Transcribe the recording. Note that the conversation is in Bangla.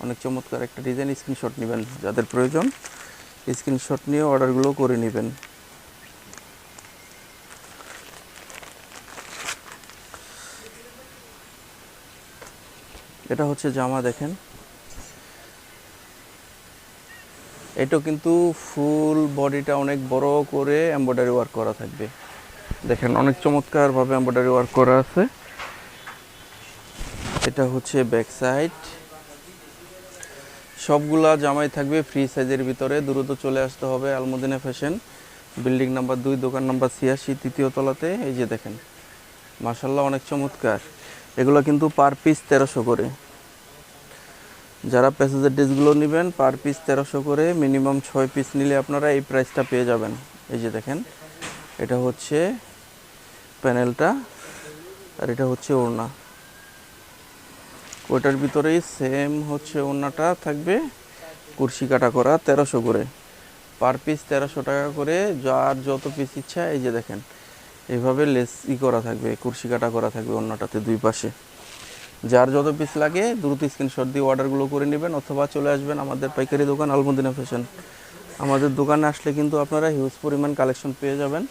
অনেক চমৎকার একটা ডিজাইন। স্ক্রিনশট নেবেন যাদের প্রয়োজন, স্ক্রিনশট নিয়ে অর্ডারগুলো করে নেবেন। এটা হচ্ছে জামা, দেখেন এটা কিন্তু ফুল বডিটা অনেক বড় করে এমব্রয়ডারি ওয়ার্ক করা থাকবে। দেখেন অনেক চমৎকারভাবে এমব্রয়ডারি ওয়ার্ক করা আছে। এটা হচ্ছে ব্যাক সাইড। সবগুলা জামাই থাকবে ফ্রি সাইজের ভিতরে। দ্রুত চলে আসতে হবে আলমদিনা ফ্যাশন, বিল্ডিং নাম্বার 2, দোকান নাম্বার 86, তৃতীয় তলাতে। এই যে দেখেন মাশাআল্লাহ অনেক চমৎকার। এগুলো কিন্তু পার পিস 1300 করে। যারা প্যাসেজের ড্রেসগুলো নেবেন পার পিস 1300 করে, মিনিমাম 6 পিস নিলে আপনারা এই প্রাইসটা পেয়ে যাবেন। এই যে দেখেন এটা হচ্ছে প্যানেলটা, আর এটা হচ্ছে ওড়না। ওইটার ভিতরেই সেম হচ্ছে ওড়নাটা থাকবে, কুরশি কাটা করা 1300 করে। পার পিস 1300 টাকা করে, যার যত পিস ইচ্ছা। এই যে দেখেন এইভাবে লেস করা থাকবে, কুরশি কাটা করা থাকবে ওড়নাটাতে দুই পাশে। যার যত পিস লাগে দ্রুত স্ক্রিনশট দিয়ে অর্ডারগুলো করে নেবেন, অথবা চলে আসবেন আমাদের পাইকারি দোকান আলমদিনা ফ্যাশন। আমাদের দোকানে আসলে কিন্তু আপনারা হিউজ পরিমাণ কালেকশন পেয়ে যাবেন।